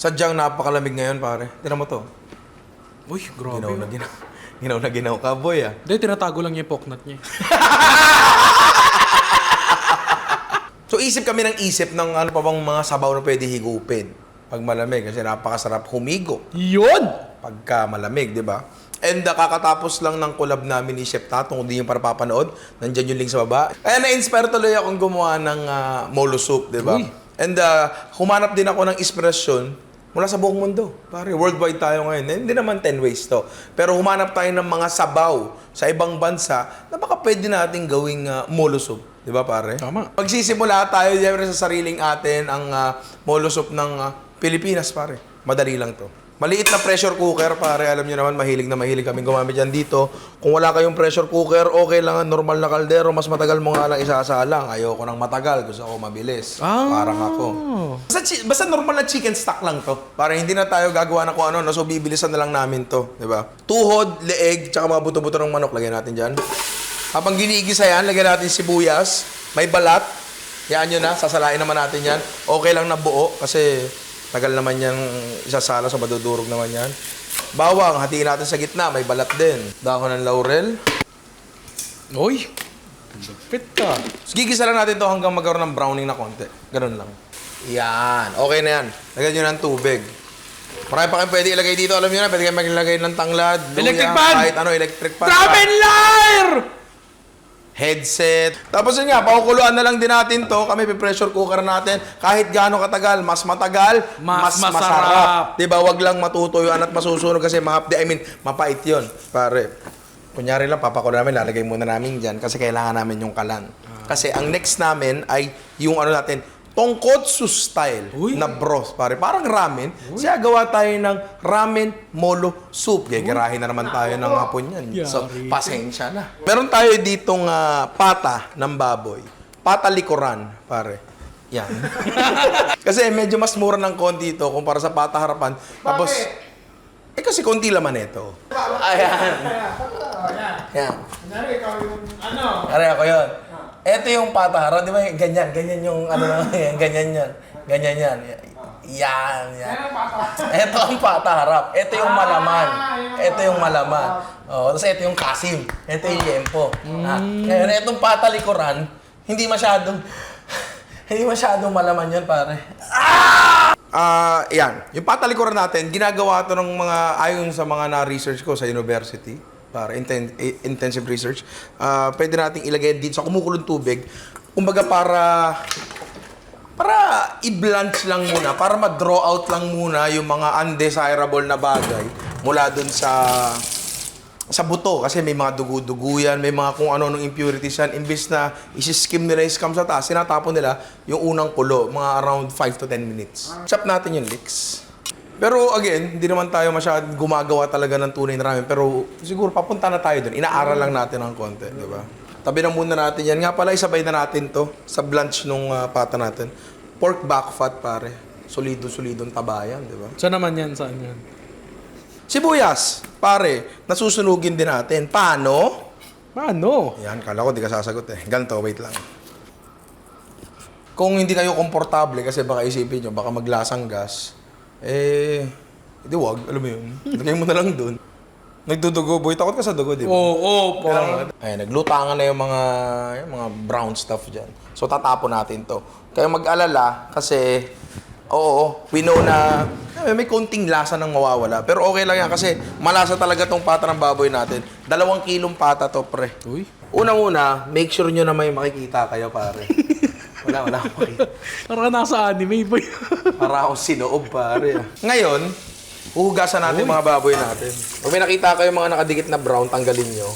Sadyang napakalamig ngayon, pare. Tignan mo to. Uy, grabe. Ginaw na ginaw ka, boy, ah. Hindi, tinatago lang niya yung poknat niya. So, isip kami ng isip ng ano pa bang mga sabaw na pwede higupin pag malamig. Kasi napakasarap humigo Yun! pagka malamig, di ba? And kakatapos lang ng collab namin ni Chef Tato, kung di yung para papanood, nandyan yung link sa baba. Kaya na-inspire tuloy akong gumawa ng molo soup, di ba? Uy. And humanap din ako ng inspirasyon mula sa buong mundo. Pare, worldwide tayo ngayon. Hindi naman 10 ways to. Pero humanap tayo ng mga sabaw sa ibang bansa na baka pwede natin gawing molo soup. Di ba, pare? Tama. Magsisimula tayo siyempre sa sariling atin ang molo soup ng Pilipinas, pare. Madali lang to. Maliit na pressure cooker, pare. Alam niyo naman, mahilig na mahilig kami gumamit dyan dito. Kung wala kayong pressure cooker, okay lang ang normal na kaldero. Mas matagal mo nga lang isasalang. Ayoko nang matagal. Gusto ko mabilis. Parang ako. Basta normal na chicken stock lang to. Para hindi na tayo gagawa na kung ano. So, bibilisan na lang namin to. Diba? Tuhod, leeg, tsaka mga buto-buto ng manok. Lagyan natin dyan. Habang ginigisa yan, lagyan natin sibuyas. May balat. Yan yun na. Sasalain naman natin yan. Okay lang na buo kasi tagal naman yan isasala, so madudurog naman yan. Bawang, hatiin natin sa gitna, may balat din. Dahon ng laurel. Uy! Lupit ka. So, gigisa lang natin to hanggang magkaroon ng browning na konti. Ganun lang. Yan. Okay na yan. Lagyan nyo ng tubig. Marami pa kayong pwede ilagay dito. Alam nyo na, pwede kayo maglagay ng tanglad, luya, Electric pan! kahit ano, electric pan. Ramen Lair! Headset. Tapos yun nga, pakukuluan na lang din natin to. Kami pressure cooker natin. Kahit gaano katagal, mas matagal, Mas masarap. masarap. Diba, wag lang matutuyuan at masusunog kasi mapait yun. Pare, kunyari lang, papakuluan namin, lalagay muna namin dyan kasi kailangan namin yung kalan. Kasi ang next namin ay yung ano natin, tonkotsu style na broth, pare. Parang ramen. Kaya gawa tayo ng ramen molo soup. Gagarahin na naman tayo ng hapon yan. So, pasensya na. Meron tayo ditong pata ng baboy. Pata likuran, pare. Yan. Kasi medyo mas mura ng konti ito kumpara sa pata harapan. Tapos, kasi konti laman ito. Ayan. Yan. Kunyari, ikaw yung ano? Aray ako yun. Ito yung patahara, di ba? Ganyan yung ano na yan. Ganyan yan. Ganyan yan. Yan. Ito ang pataharap. Ito yung malaman. Ito yung malaman. Oh, tapos ito yung kasim. Ito yung yempo. Ngayon, itong patalikuran, hindi masyadong malaman yan, pare. Yan. Yung patalikuran natin, ginagawa to ng mga, ayon sa mga na-research ko sa university, para intensive research, pwede nating ilagay dito sa kumukulong tubig. Kumbaga para i-blanch lang muna, para ma-draw out lang muna yung mga undesirable na bagay mula dun sa buto. Kasi may mga dugo-dugo yan, may mga kung ano-anong impurities yan. Imbis na isi-skim nila yung scum sa taas, sinatapon nila yung unang kulo, mga around 5 to 10 minutes. Chop natin yung leeks. Pero again, hindi naman tayo masyadong gumagawa talaga ng tunay na ramen. Pero siguro papunta na tayo doon. Inaaral lang natin ng konti, di ba? Tabi na muna natin yan. Nga pala, isabay na natin to sa blanch nung pata natin. Pork back fat, pare. Solido-solidong tabayan, di ba? Saan naman yan? Saan yan? Sibuyas, pare. Nasusunugin din natin. Paano? Paano? Yan, kala ko di ka sasagot eh. Ganito, wait lang. Kung hindi kayo komportable, kasi baka isipin nyo, baka maglasang gas, hindi wag, alam mo yun. Lagay mo na lang dun. Nagdudugo, boy. Takot ka sa dugo, di ba? Oo, Ayun, naglutangan na yung mga brown stuff dyan. So, tatapon natin to. Kaya mag-alala, kasi, we know na may konting lasa nang mawawala. Pero okay lang yan, kasi malasa talaga tong pata ng baboy natin. 2 kilong pata to, pre. Uy. Unang-una, make sure nyo na may makikita kayo, pare. Wala akong makita. Parang nasa anime, boy. Para akong sinoob, pare. Ngayon, uhugasan natin mga baboy natin. Kung may nakita kayo mga nakadikit na brown, tanggalin nyo.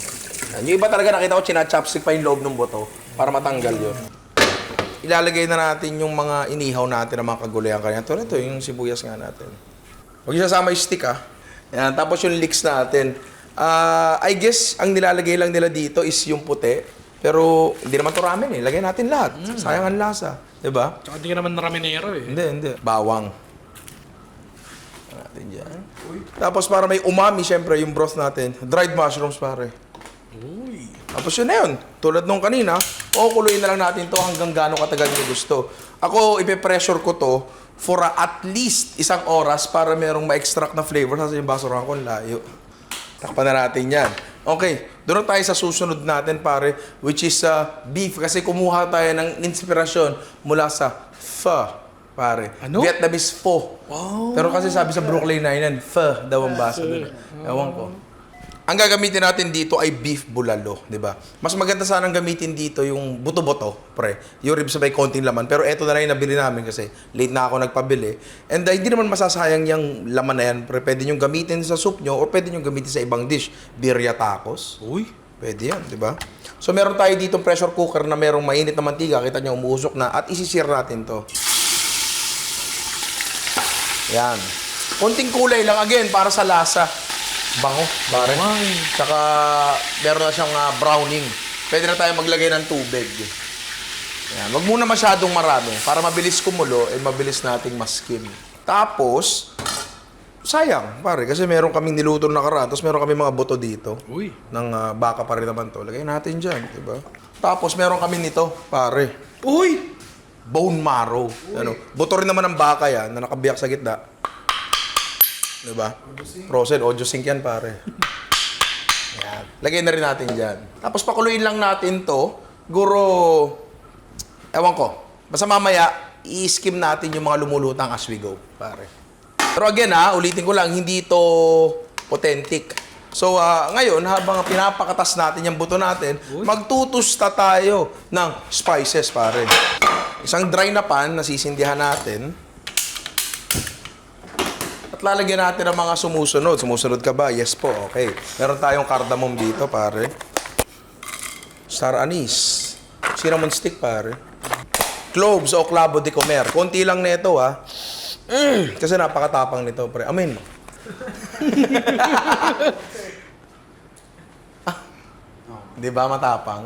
Yung iba talaga nakita ko, chinachopstick pa yung loob ng buto para matanggal yun. Ilalagay na natin yung mga inihaw natin ng mga kagulayan kanina. Ito, yung sibuyas nga natin. Huwag isasama yung stick, ha. Yan, tapos yung leeks natin. I guess, ang nilalagay lang nila dito is yung puti. Pero hindi naman to ramen eh. Lagyan natin lahat. Sayang ang lasa. Diba? Tsaka di ka naman ramenero eh. Hindi. Bawang. Natin dyan. Tapos para may umami, syempre, yung broth natin. Dried mushrooms, pare. Uy. Tapos yun na yun. Tulad nung kanina, kukuluin na lang natin to hanggang gaano katagal nyo gusto. Ako, ipe-pressure ko to for at least 1 oras para merong ma-extract na flavor sa yung basurahan ko, layo. Takpan na natin yan. Okay, doon tayo sa susunod natin, pare, which is beef. Kasi kumuha tayo ng inspirasyon mula sa pho, pare. Ano? Vietnamese pho. Wow. Pero kasi sabi sa Brooklyn Nine-Nine, pho daw ang basa doon. Ewan ko. Ang gagamitin natin dito ay beef bulalo, di ba? Mas maganda sanang gamitin dito yung buto-buto, pre. Yung ribs may konting laman. Pero eto na lang yung nabili namin kasi late na ako nagpabili. And hindi naman masasayang yung laman na yan, pre. Pwede nyo gamitin sa soup nyo or pwede nyo gamitin sa ibang dish. Birria tacos. Uy. Pwede yan, di ba? So meron tayo dito pressure cooker na merong mainit na mantika. Kita nyo, umuusok na. At isisir natin to. Yan. Konting kulay lang again para sa lasa. Bango, pare. Tsaka meron na siyang browning. Pwede na tayo maglagay ng tubig. Yan. Wag muna masyadong marami. Para mabilis kumulo, mabilis nating maskim. Tapos, sayang, pare. Kasi meron kaming niluto na nakaraan. Tapos meron kami mga buto dito. Uy. Ng baka pa rin naman to. Lagay natin dyan, diba? Tapos meron kami nito, pare. Uy. Bone marrow. Ano? Buto rin naman ng baka yan na nakabiyak sa gitna. Diba? Frozen, audio sync yan, pare. Yan. Lagay na rin natin dyan. Tapos pakuluin lang natin to. Guro, ewan ko. Basta mamaya, i-skim natin yung mga lumulutang as we go, pare. Pero again ulitin ko lang, hindi to authentic. So, ngayon, habang pinapakatas natin yung buto natin, magtutusta tayo ng spices, pare. Isang dry na pan, nasisindihan natin. At lalagyan natin ang mga sumusunod. Sumusunod ka ba? Yes po. Okay. Meron tayong cardamom dito, pare. Star anise. Cinnamon stick, pare. Cloves o clavo de comer. Konti lang nito, Kasi napakatapang nito, pre. Amin. Di ba matapang?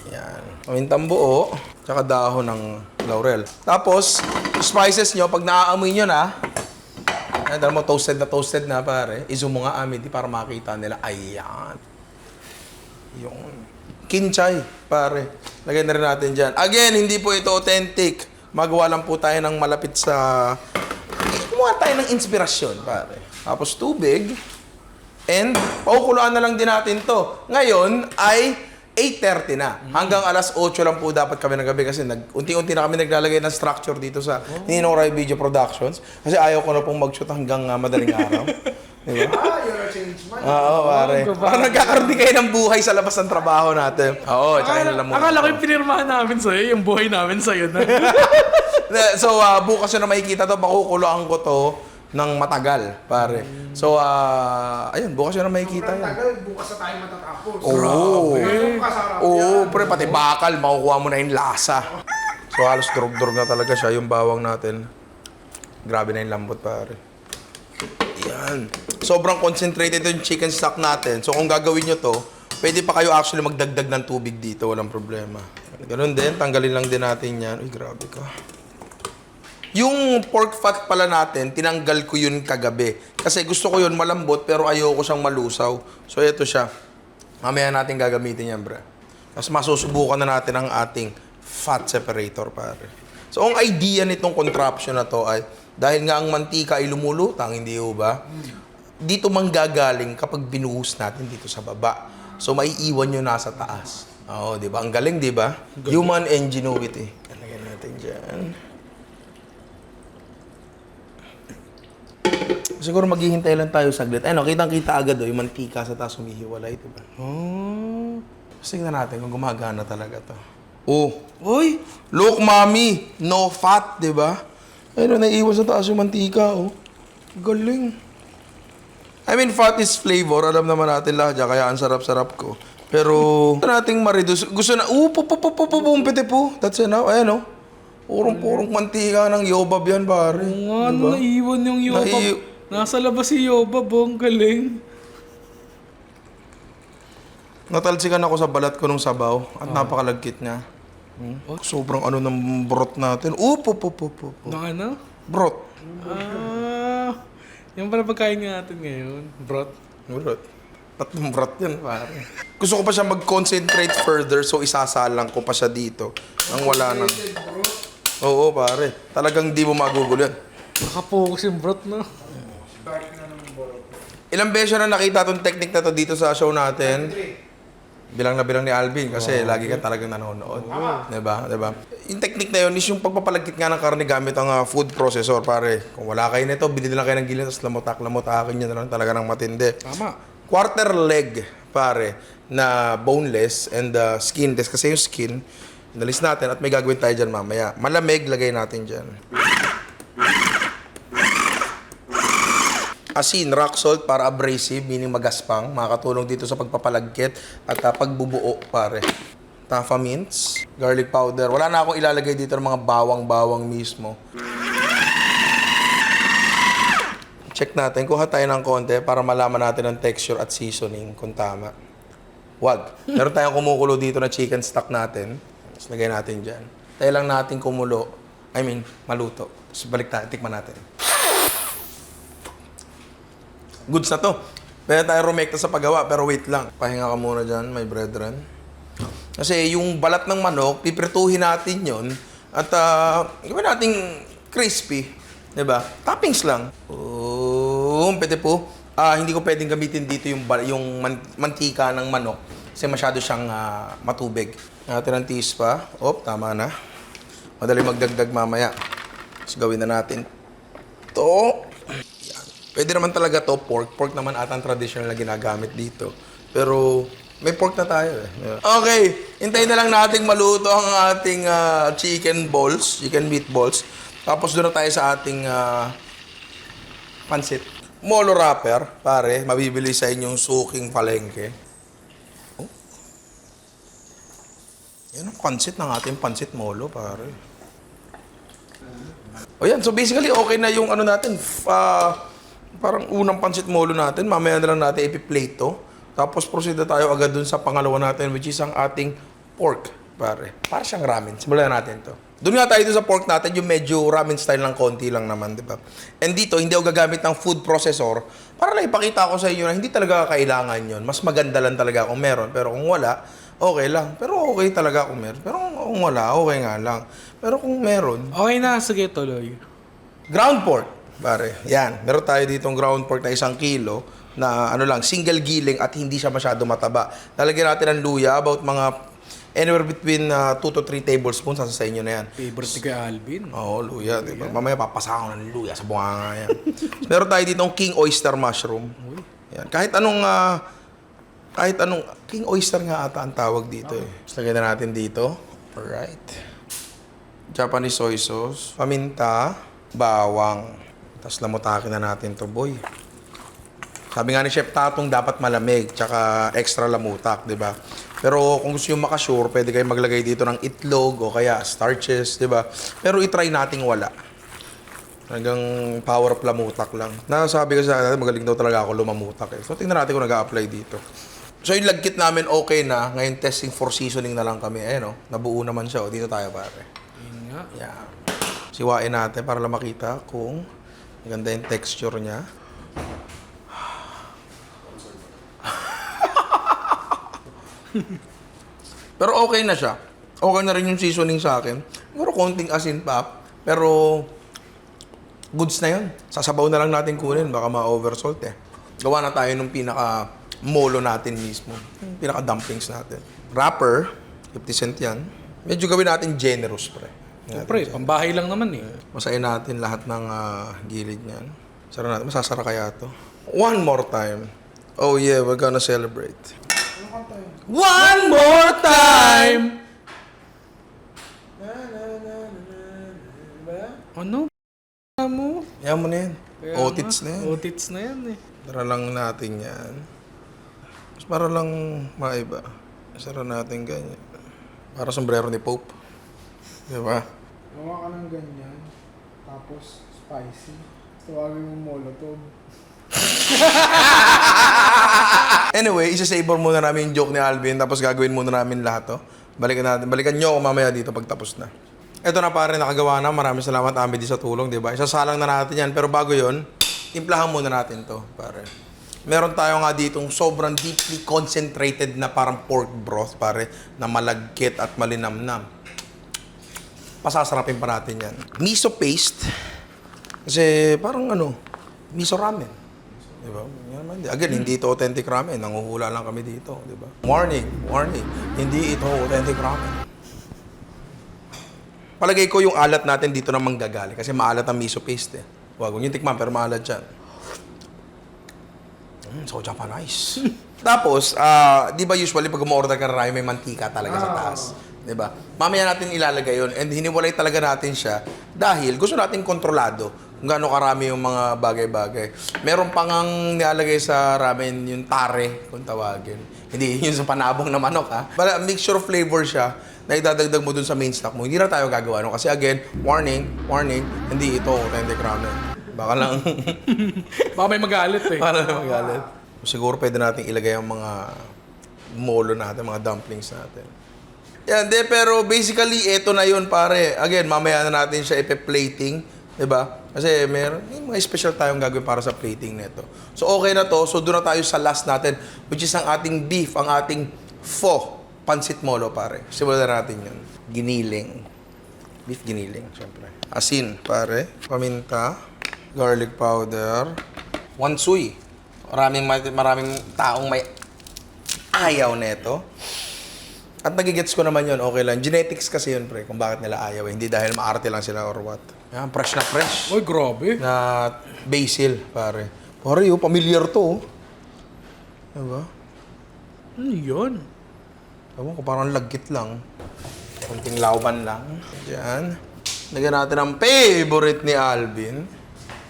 Yan. Amintang buo. Tsaka dahon ng laurel. Tapos, spices nyo, pag naaamoy nyo na, dahil mo toasted na, pare. I-zoom mo nga, Amity, para makita nila. Ayan. Yung kinchay, pare. Lagyan na rin natin dyan. Again, hindi po ito authentic. Magawa lang po tayo ng malapit sa... Kumuha tayo ng inspirasyon, pare. Tapos tubig. And, paukuluan na lang din natin to. Ngayon ay 8:30 na. Hanggang alas 8 lang po dapat kami ng gabi kasi unti-unti na kami naglalagay ng structure dito sa Ninong Rai Video Productions. Kasi ayaw ko na pong mag-shoot hanggang madaling araw. Diba? You're a change man. Oo, pare. Parang nagkakaroon din kayo ng buhay sa labas ng trabaho natin. Oo, tsaka yun lang muna. Akala ko yung pinirmahan namin sa'yo, yung buhay namin sa'yo na. So, bukas yun na makikita to, makukuloan ko to ng matagal, pare. So, ayun, bukas yun na makikita yan. Tagal, bukas na tayo matatapos. Oo. Ganun kasarap Oo, yan. pre, pati bakal, makukuha mo na yung lasa. So, halos durog-durog na talaga siya, yung bawang natin. Grabe na yung lambot, pare. Yan. Sobrang concentrated yung chicken stock natin. So, kung gagawin nyo to, pwede pa kayo actually magdagdag ng tubig dito, walang problema. Ganun din, tanggalin lang din natin yan. Uy, grabe ka. Yung pork fat pala natin, tinanggal ko yun kagabi. Kasi gusto ko yun malambot, pero ayoko siyang malusaw. So, ito siya. Mamaya natin gagamitin yan, bro. Tapos masusubukan na natin ang ating fat separator, pare. So, ang idea nitong contraption na to ay, dahil nga ang mantika ay lumulutang, hindi ba? Dito manggagaling kapag binuhos natin dito sa baba. So, maiiwan nyo nasa taas. Oo, di ba? Ang galing, di ba? Human ingenuity. Lagyan natin dyan. Siguro maghihintay lang tayo saglit. Ayun, kitang-kita agad yung mantika sa taas humihiwalay, di ba? Oh. Tingnan natin kung gumagana talaga to. Oh. Uy! Look, mami! No fat, di ba? Ayun, naiiwan sa taas yung mantika, oh. Galing. I mean, fat is flavor. Alam naman natin lahat dyan, kaya ang sarap-sarap ko. Pero, gusto nating ma-reduce. Gusto na, piti po. That's enough. Ayan, oh. Purong mantika ng yobab yan, pare. Oo nga, naiwan yung yobab. Nasa labas si yobab, ang galing. Natalsikan ako sa balat ko nung sabaw at napakalagkit niya. Sobrang ano ng broth natin. Nang ano? Broth. Yung pala pagkain natin ngayon, broth. Broth. Tatlong broth yan, pare. Gusto ko pa siya mag-concentrate further so isasalang ko pa siya dito. Nang wala nang... Oo, pare. Talagang di mo magugulo yan. Nakapokus yung brot, no? Ilang beses na nakita tong technique na to dito sa show natin. Bilang na bilang ni Alvin kasi lagi ka talagang nanonood. Diba? Diba? Yung technique na yun is yung pagpapalagkit nga ng karne gamit ang food processor, pare. Kung wala kayo nito, bilhin lang kayo ng gilid, tapos lamutak-lamutakin nyo na lang talaga ng matindi. Tama. Quarter leg, pare, na boneless and skinless. Kasi yung skin, inalis natin at may gagawin tayo dyan mamaya. Malamig, lagay natin dyan. Asin, rock salt para abrasive, meaning magaspang. Makakatulong dito sa pagpapalagkit at pagbubuo, pare. Tafa mints, garlic powder. Wala na akong ilalagay dito ng mga bawang-bawang mismo. Check natin, kuha tayo ng konti para malaman natin ang texture at seasoning kung tama. Wag. Meron tayong kumukulo dito na chicken stock natin. Tapos lagay natin dyan. Tayo lang natin kumulo. Maluto. Tapos balik tayo, tikman natin. Goods na to. Pwede tayo rumekta sa paggawa, pero wait lang. Pahinga ka muna dyan, my brethren. Kasi yung balat ng manok, piprituhin natin yon at gawin nating crispy. Diba? Toppings lang. Pwede po. Hindi ko pwedeng gamitin dito yung mantika ng manok kasi masyado siyang matubig. Natin ng teas pa. Tama na. Madali magdagdag mamaya. Tapos gawin na natin to. Pwede naman talaga to, pork. Pork naman ata ang traditional na ginagamit dito. Pero may pork na tayo eh. Okay, hintayin na lang nating maluto ang ating chicken meatballs. Tapos doon na tayo sa ating pansit. Molo wrapper, pare, mabibili sa inyong suking palengke. Yan ang pansit ng ating pansit molo, pare. Yan, so basically okay na yung ano natin, parang unang pansit molo natin, mamaya na lang natin ipi-plate to. Tapos proceed na tayo agad dun sa pangalawa natin, which is ang ating pork, pare. Para siyang ramen. Simulan natin to. Doon nga tayo sa pork natin, yung medyo ramen style lang, konti lang naman, di ba? And dito, hindi ako gagamit ng food processor para lang ipakita ko sa inyo na hindi talaga kailangan yon. Mas maganda lang talaga kung meron. Pero kung wala, okay lang. Pero okay talaga kung meron. Pero kung wala, okay nga lang. Pero kung meron... Okay na, sige tuloy. Ground pork. Pare, yan. Meron tayo ditong ground pork na 1 kilo na single giling at hindi siya masyado mataba. Lalagyan natin ng luya, about mga anywhere between 2 to 3 tablespoons. Sa inyo na yan. Favorite ni kay Alvin. Oo, luya. Diba? Mamaya papasa ko ng luya sa bunganga yan. Meron tayo ditong king oyster mushroom. Yan. Kahit anong king oyster nga ata ang tawag dito eh. So, lagyan na natin dito. Alright. Japanese soy sauce, paminta, bawang. Tapos lamutakin na natin to, boy. Sabi nga ni Chef Tatong, dapat malamig, tsaka extra lamutak, di ba? Pero kung gusto nyo makasure, pwede kayo maglagay dito ng itlog o kaya starches, di ba? Pero itry nating wala. Hanggang power up lamutak lang. Nasabi ko sa akin, magaling daw talaga ako lumamutak eh. So tingnan natin kung nag-a-apply dito. So yung lagkit namin okay na. Ngayon testing for seasoning na lang kami. Ayan o, nabuo naman siya. O, dito tayo pare. Yun nga. Yan. Siwain natin para lang makita kung maganda yung texture niya. Pero okay na siya. Okay na rin yung seasoning sa akin. Siguro konting asin pa. Pero goods na yun. Sasabaw na lang natin kunin. Baka ma-oversalt eh. Gawa na tayo nung pinaka-molo natin mismo. Yung pinaka-dumplings natin. Wrapper. 50 cent yan. Medyo gawin natin generous, pre. Siyempre, pambahay lang naman eh. Masayin natin lahat ng gilid niyan. Sara natin. Masasara kaya to. One more time. Oh yeah, we're gonna celebrate. One more time! Ano? Mo? Yan mo na yan. Kaya Otits nga, na yan. Otits na yan eh. Sara lang natin yan. Mas para lang maiba. Sara natin ganyan. Para sombrero ni Pope. Diba? Gawa ka ng ganyan. Tapos spicy. Tawagin mo molotov. Anyway, isa-savor muna namin yung joke ni Alvin, tapos gagawin muna namin lahat to. Balikan nyo ako mamaya dito pag tapos na. Ito na pare, nakagawa na. Maraming salamat Amity sa tulong, di ba? Isasalang na natin yan. Pero bago yon, timplahan muna natin to, pare. Meron tayo nga ditong sobrang deeply concentrated na parang pork broth, pare, na malagkit at malinamnam. pasasarapin pa natin yan. Miso paste. Kasi parang miso ramen. Diba? Again, hindi ito authentic ramen. Nanguhula lang kami dito. Diba? Warning. Hindi ito authentic ramen. Palagay ko yung alat natin dito na manggagaling. Kasi maalat ang miso paste eh. Wag yung tikman, pero maalat yan. So Japanese. Tapos, di ba usually pag umorder ka na may mantika talaga sa taas. Di ba? Mamaya natin ilalagay yun. And hiniwalay talaga natin siya dahil gusto natin kontrolado kung gaano karami yung mga bagay-bagay. Meron pang ang nilalagay sa ramen yung tare, kung tawagin. Hindi yun sa panabong na manok, ha? Para mixture of flavor siya na idadagdag mo dun sa main stock mo. Hindi na tayo gagawa, no? Kasi again, warning, hindi ito authentic ramen. Baka lang... Baka may magalit eh. Para na magalit. Siguro pwede natin ilagay ang mga molo natin, mga dumplings natin. Yan, pero basically, ito na yun, pare. Again, mamaya na natin siya ipe-plating, di ba? Kasi may mga special tayong gagawin para sa plating nito. So, okay na to. So, doon na tayo sa last natin, which is ang ating beef, ang ating pho, pansit molo, pare. Simulan natin yun. Giniling. Beef giniling, syempre. Asin, pare. Paminta. Garlic powder. Wansui. Maraming taong may ayaw nito. At nagigets ko naman yun, okay lang. Genetics kasi yun, pre, kung bakit nila ayaw. Hindi dahil maarte lang sila or what. Yan, fresh na fresh. Uy, grabe. Na basil, pare. Pare, familiar to. Diba? Ano yun? Ewan ko, parang lagkit lang. Kunting lauban lang. Diyan. Lagyan natin ang favorite ni Alvin.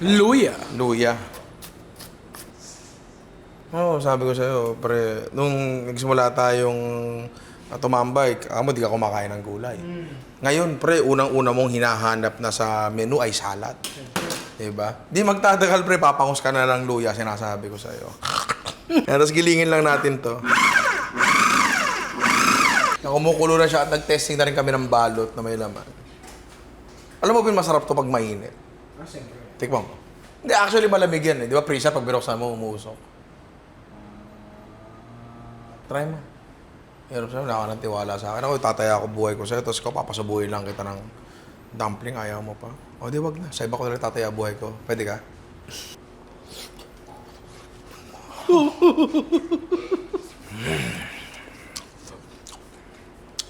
Luya. Luya. Sabi ko sa'yo, pre, nung nagsimula tayong tumambay, di ka kumakain ng gulay. Ngayon, pre, unang-una mong hinahanap na sa menu ay salad. Diba? Di magtatagal, pre, papangus ka na ng luya, sinasabi ko sa'yo. Tapos gilingin lang natin to. Kumukulo na siya at nag-testing na rin kami ng balot na may laman. Alam mo ba masarap to pag mainit? Siyempre. Tikman mo. Hindi, actually malamig yan eh. Di ba, prisa, pag binuksan mo, umuusok. Try mo. Hirap sa'yo, wala ka ng tiwala sa akin. Ako, tataya ako buhay ko sa'yo, tapos ikaw, papasubuhin lang kita ng dumpling, ayaw mo pa. O, di wag na. Sa iba ko na rin tataya buhay ko. Pwede ka?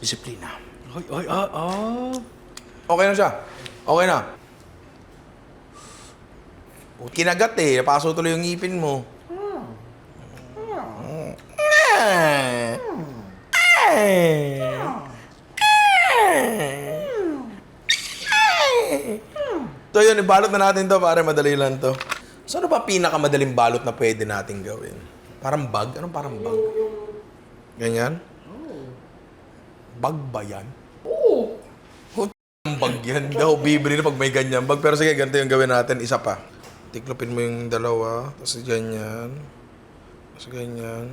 Disiplina. Okay na siya. Okay na. Kinagat eh. Napaso tuloy yung ngipin mo. So yun, ibalot na natin to para madali lang to. So ano ba pinakamadaling balot na pwede natin gawin? Parang bag? Anong parang bag? Ganyan? Bag ba yan? Oo. Ang bag yan daw. Bibili na pag may ganyan bag. Pero sige, ganito yung gawin natin. Isa pa. Tiklopin mo yung dalawa. Tapos ganyan. Tapos ganyan.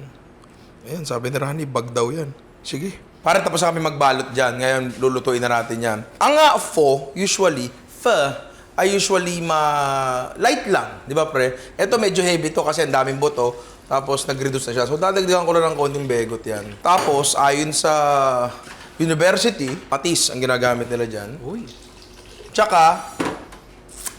Ayan, sabi ni Rani, bag daw yan. Sige. Para tapos kami magbalot dyan. Ngayon, lulutuin na natin yan. Ang pho, ay usually light lang. Di ba, pre? Ito medyo heavy to kasi ang daming buto. Tapos nag-reduce na siya. So, dadagdagan ko lang ng konting begot yan. Tapos, ayon sa university, patis ang ginagamit nila dyan. Uy. Tsaka,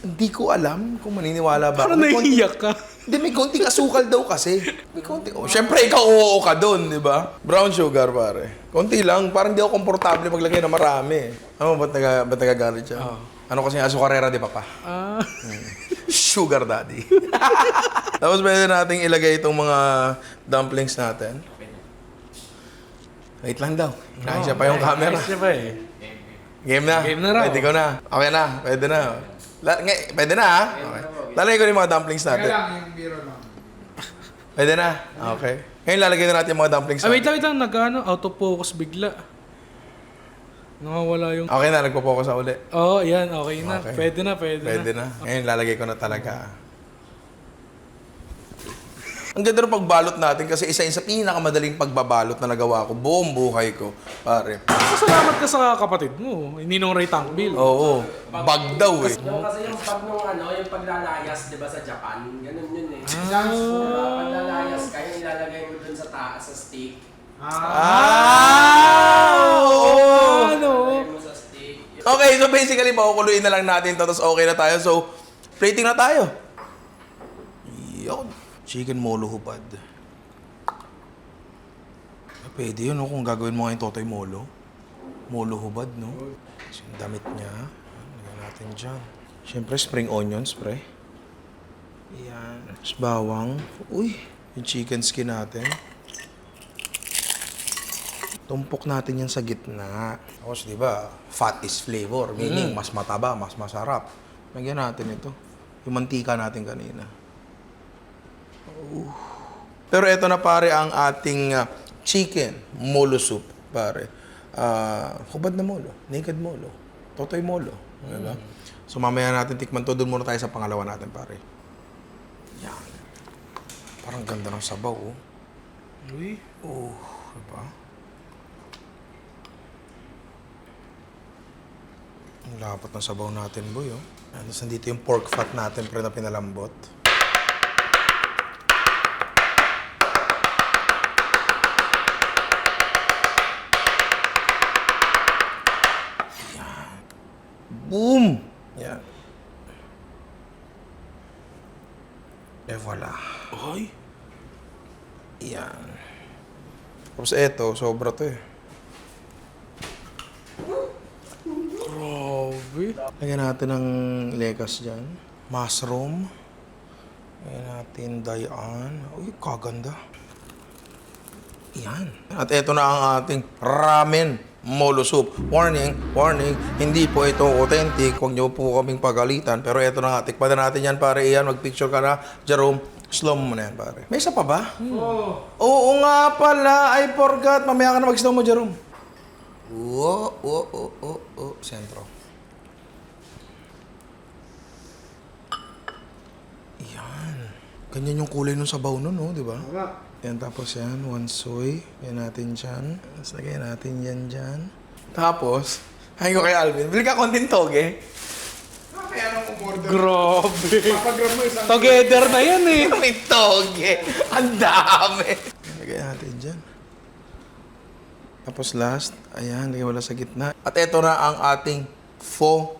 hindi ko alam kung maniniwala ba. Parang naiiyak ka. Hindi, may konting asukal daw kasi. May konting... Oh, syempre, ikaw oo ka doon, di ba? Brown sugar, pare. Konti lang. Parang di ako komportable maglagay na marami. Ba't nagagalit siya? Oh. Ano kasi asukarera, di papa? Ah. Sugar daddy. Tapos pwede nating ilagay itong mga dumplings natin. Wait lang daw. Naisya pa yung camera. Naisya pa eh. Game na. Game na raw. Pwede ko na. Okay na. Pwede na. Pwede na ha? Okay. Lalagay ko yung mga dumplings Kaya natin. lang, yung biro lang. Pwede na? Okay. Ngayon lalagay na natin yung mga dumplings Wait natin. lang. Out of focus bigla. Nakawala yung... Okay na, nagpo-focus na uli. Oo, yan. Okay na. Okay. Pwede na. Pwede na. Ngayon lalagay ko na talaga. Ang ganda ng pagbalot natin kasi isa sa pinakamadaling pagbabalot na nagawa ko buong buhay ko, pare. Salamat ka sa kapatid mo. Ninong Ray Tangbil. Oo. Bag daw eh. Yung kasi yung pag nung yung paglalayas, di ba sa Japan, ganun yun eh. Paglalayas ka, yung ilalagay mo dun sa taas, sa steak. Oo! Ano? Ilalagay mo sa steak, Okay, so basically, pakukuluin na lang natin to, tapos okay na tayo. So, plating na tayo. Yun. Chicken molo hubad. Pwede yun, no? Kung gagawin mo ngayon totoy molo. Molo hubad, no? So, yung damit niya. Lagyan natin dyan. Siyempre, spring onions, pre. Yan. Tapos bawang. Uy, yung chicken skin natin. Tumpok natin yan sa gitna. Tapos, di ba, fat is flavor. Meaning, mas mataba, mas masarap. Lagyan natin ito. Yung mantika natin kanina. Pero ito na pare ang ating chicken molo soup, pare. Hubad na molo, naked molo, totoy molo. Diba? So mamaya natin tikman to. Doon muna tayo sa pangalawa natin, pare. Yan. Parang ganda ng sabaw, oh. Uy. Oh, diba? Ang lapot ng sabaw natin, boy, oh. Tapos nandito yung pork fat natin, pre, na pinalambot. Yan. Boom! Yan. E voila. Ay. Yan. Tapos eto, sobra to eh. Grabe. Lagyan natin ng lekas dyan. Mushroom. Lagyan natin dayan. Uy, kaganda. Yan. At eto na ang ating ramen molo soup. Warning, warning, hindi po ito authentic. Huwag niyo po kaming pagalitan. Pero eto na nga, tikpan na natin yan, pare. Iyan, mag-picture ka na. Jerome, slow mo na yan, pare. May isa pa ba? Oo nga pala. I forgot. Mamaya ka na mag-slow mo, Jerome. Sentro. Yan. Ganyan yung kulay ng sabaw nun, no? Di ba? Tama. Yan, tapos yan, one soy. Yan natin dyan. Tapos lagyan natin yan dyan. Tapos, hayin ko kay Alvin. Bili ka konting toge. Kaya nang umorder. Grabe. Papagrab mo isang... Together na yan eh. May toge. Ang dami. Lagyan natin dyan. Tapos last, ayan, lagyan wala sa gitna. At eto na ang ating pho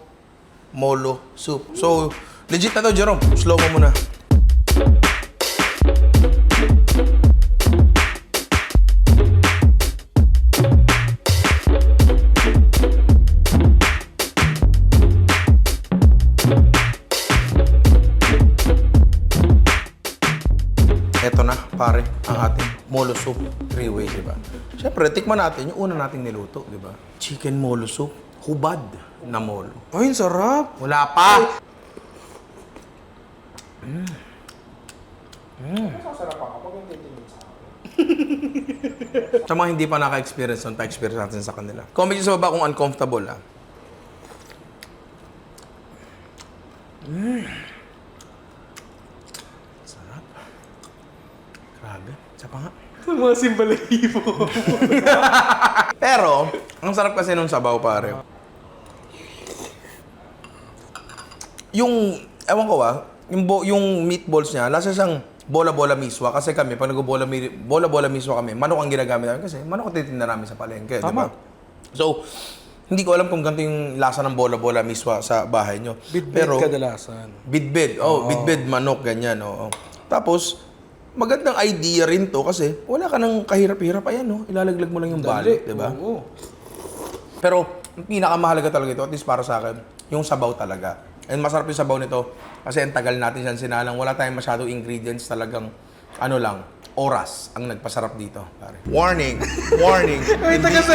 molo soup. So, legit na to, Jerome. Slow mo muna. Eto na, pare, ang ating molo soup. Three-way, di ba? Siyempre, tikman natin yung una nating niluto, di ba? Chicken molo soup. Hubad na molo. Ay, ang sarap. Wala pa. Masarap ako pag yung titingin sa akin. Sa mga hindi pa naka-experience nun, pa-experience natin sa kanila. Comment nyo sa baba kung uncomfortable, ha? Sarap. Grabe. Sa pa nga. Mga simbalahibo. Pero, ang sarap kasi nung sabaw, pare. Yung, ewan ko yung meatballs niya, lasa siyang bola-bola miswa. Kasi kami, pag nag-bola-bola miswa kami, manok ang ginagamit namin kasi manok ang titinda namin sa palengke, di ba? So, hindi ko alam kung ganito yung lasa ng bola-bola miswa sa bahay nyo. Bidbid kadalasan. Bidbid. Bidbid, manok, ganyan. Oo. Tapos, magandang idea rin to kasi wala ka nang kahirap-hirap. Ayan, no? Ilalaglag mo lang yung balik, di ba? Oo. Pero, ang pinakamahalaga talaga ito, at least para sa akin, yung sabaw talaga. And masarap yung sabaw nito kasi ang tagal natin siyang sinalang. Wala tayong masyadong ingredients, talagang oras ang nagpasarap dito. Pare. Warning! Warning! Hindi ito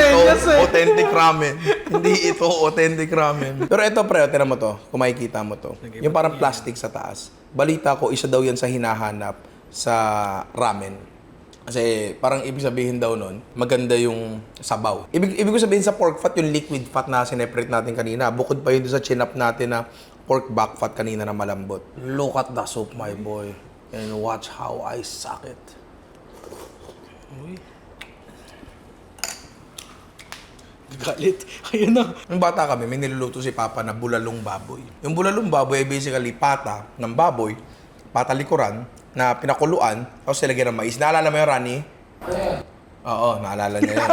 authentic ramen. Hindi ito authentic ramen. Pero ito, pre, tinan mo to. Kung makikita mo to. Yung parang plastic sa taas. Balita ko, isa daw yan sa hinahanap sa ramen. Kasi parang ibig sabihin daw nun, maganda yung sabaw. Ibig ko sabihin sa pork fat, yung liquid fat na sineparate natin kanina. Bukod pa yun sa chinap natin na pork back fat kanina na malambot. Look at the soup, my boy. And watch how I suck it. Uy. Galit. Ayun na. Nung bata kami, may niluluto si Papa na bulalong baboy. Yung bulalong baboy ay basically pata ng baboy, pata likuran, na pinakuluan, tapos nilagyan ng mais. Naalala mo yung Rani? Oo, naalala niya yan.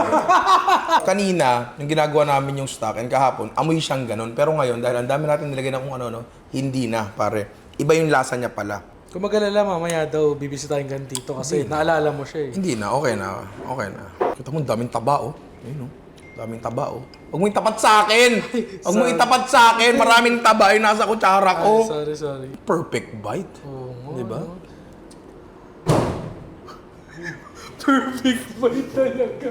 Kanina, yung ginagawa namin yung stock and kahapon, amoy siyang ganun. Pero ngayon, dahil ang dami natin nilagay ng kung ano, hindi na, pare. Iba yung lasa niya pala. Kung mag-alala, mamaya daw bibisitahin ka dito kasi naalala mo siya eh. Hindi na, okay na. Okay na. Kita mo, daming taba, oh. Ayun, oh. Daming taba, oh. Huwag mo itapat sa akin! Huwag mo itapat sa akin! Maraming taba yung nasa kutsara ko. Sorry. Perfect bite. Oo, Di ba? Perfect bite talaga.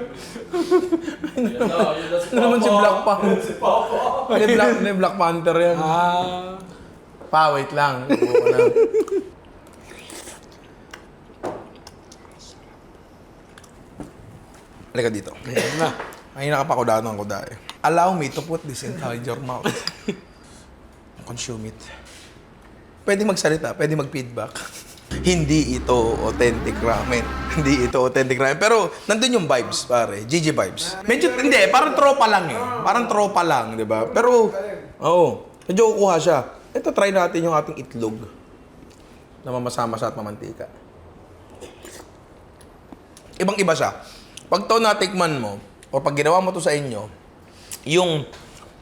Ano naman si Black Panther? Si Papa. Ni Black Panther yan. Wait lang. Buko na. Halika dito. Ayan na. Ay, nakapakudaan ng kuda eh. Allow me to put this inside your mouth. Consume it. Pwede magsalita, pwede mag-feedback. Hindi ito authentic ramen. Hindi ito authentic ramen. Pero nandun yung vibes, pare. GG vibes. Medyo, hindi, parang tropa lang eh. Parang tropa lang, di ba? Pero, medyo kukuha siya. Ito, try natin yung ating itlog na mamasama-sa at mamantika. Ibang-iba siya. Pag to natikman mo, o pag ginawa mo to sa inyo, yung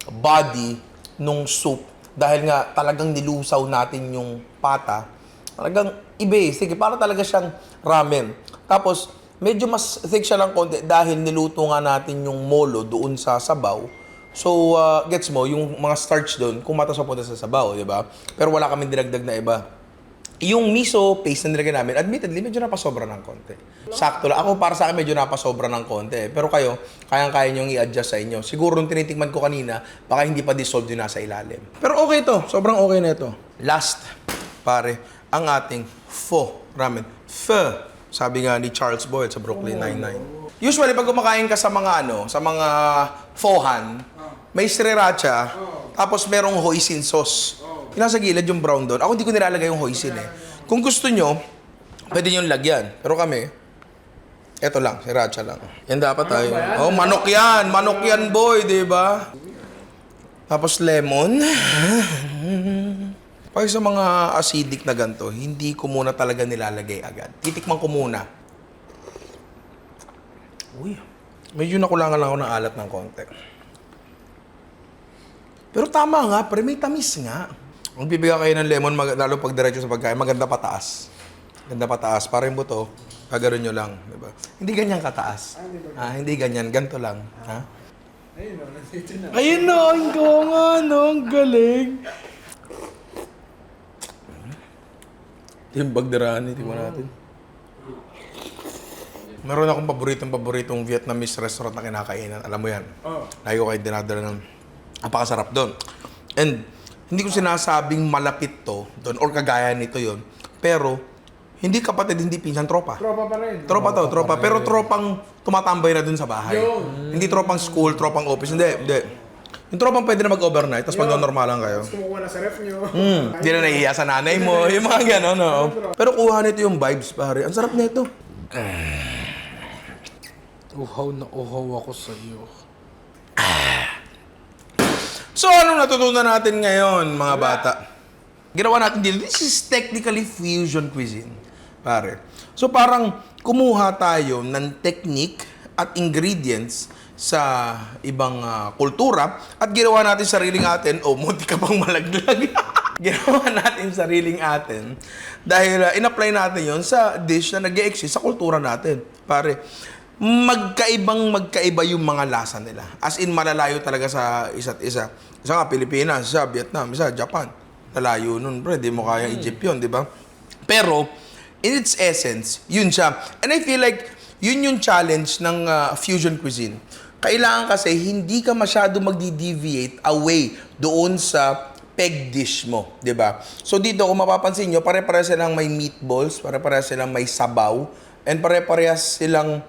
body nung soup, dahil nga talagang nilusaw natin yung pata, talagang iba eh. Sige, para talaga siyang ramen. Tapos, medyo mas thick siya ng konti dahil niluto nga natin yung molo doon sa sabaw. So, gets mo, yung mga starch doon, kumatas sa punta sa sabaw, di ba? Pero wala kami dinagdag na iba. Yung miso paste na nilagay namin, admittedly, medyo napasobra ng konti. Sakto lang. Ako, para sa akin, medyo napasobra ng konti. Pero kayo, kayang-kaya nyo i-adjust sa inyo. Siguro, nung tinitikman ko kanina, baka hindi pa dissolved yung nasa ilalim. Pero okay to. Sobrang okay na ito. Last, pare, ang ating pho ramen. Pho, sabi nga ni Charles Boyle sa Brooklyn Nine-Nine. Usually, pag kumakain ka sa mga sa mga phohan, may sriracha, tapos merong hoisin sauce. Yung nasa gilid yung brown doon. Ako hindi ko nilalagay yung hoisin eh. Kung gusto nyo, pwede nyo lagyan. Pero kami, eto lang, sriracha lang. Yan dapat tayo. Oh, manok yan. Manok yan, boy, di ba? Tapos lemon. Pag sa mga acidic na ganito, hindi ko muna talaga nilalagay agad. Titikman ko muna. Uy, medyo nakulangan lang ako ng alat ng konti. Pero tama nga, pre, may tamis nga. Kung bibigyan kayo ng lemon, lalo pag diretso sa pagkain, maganda pataas. Ganda pataas. Para yung buto, kagano'n nyo lang. Diba? Hindi ganyan kataas. Hindi ganyan. Ganito lang. Ha? Ayun o, nandito na. Ayun na, ang nga, no? Ang galing. Yung bagderaan, tingnan natin. Meron akong paboritong Vietnamese restaurant na kinakainan. Alam mo yan? Lagi ko kayo dinadala ng napakasarap doon. And hindi ko sinasabing malapit to doon or kagaya nito yon. Pero hindi kapatid, hindi pinsan, tropa. Tropa pa rin. Tropa. Pero tropang tumatambay na doon sa bahay. Hindi tropang school, tropang office. Hindi. Yung tropang pwede na mag-overnight, tapos mag-normal lang kayo. Tapos kumukuha na sa ref nyo. Hindi na nahihiya sa nanay mo, yung mga gano'n, no? Pero kuha nito yung vibes, pare. Ang sarap nito. Uhaw na uhaw ako sa iyo. So, anong natutunan natin ngayon, mga bata? Ginawa natin dito, this is technically fusion cuisine, pare. So, parang kumuha tayo ng technique at ingredients sa ibang kultura at ginawa natin sariling atin, munti ka pang malaglag. Ginawa natin sariling atin dahil in-apply natin yon sa dish na nag-e-exist sa kultura natin. Pare, magkaiba yung mga lasa nila. As in, malalayo talaga sa isa't isa. Isa nga, Pilipinas, isa, Vietnam, isa, Japan. Lalayo nun, bro. Di mo kaya Egypt yun, di ba? Pero, in its essence, yun siya. And I feel like, yun yung challenge ng fusion cuisine. Kailangan kasi, hindi ka masyado magdi-deviate away doon sa peg dish mo, di ba? So, dito, kung mapapansin nyo, pare-parehas silang may meatballs, pare-parehas silang may sabaw, and pare-parehas silang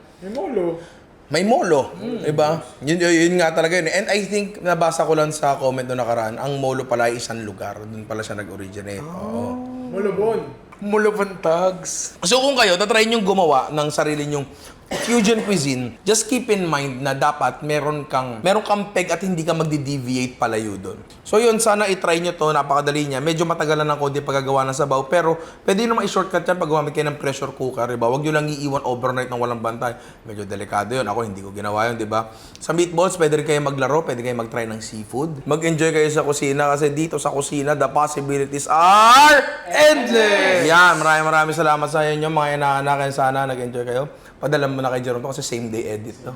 May molo. Diba? Yun nga talaga yun. And I think, nabasa ko lang sa comment na nakaraan, ang molo pala ay isang lugar. Doon pala siya nag-originate. Oo. Molobon. Mulabon tags. So kung kayo, tatry nyo gumawa ng sarili nyong fusion cuisine, just keep in mind na dapat meron kang peg at hindi ka magdi-deviate palayo doon. So yun, sana i-try nyo to, napakadali niya. Medyo matagalan ng konti pagkagawa ng sabaw, pero pwede naman i-shortcut yan pag gumamit kayo ng pressure cooker, diba? Huwag nyo lang iiwan overnight ng walang bantay. Medyo delikado yun. Ako hindi ko ginawa yun, diba? Sa meatballs, pwede rin kayo maglaro, pwede kayo mag-try ng seafood. Mag-enjoy kayo sa kusina kasi dito sa kusina, the possibilities are endless! Yan, maraming salamat sa inyo, mga inaanak. Sana nag-enjoy kayo. Padala mo na kay Jerome to kasi same day edit to.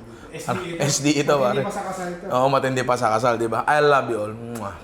SD ito, pare. Hindi pa sa kasal ito. Oo, matindi pa sa kasal, di ba? I love you all. Mwah.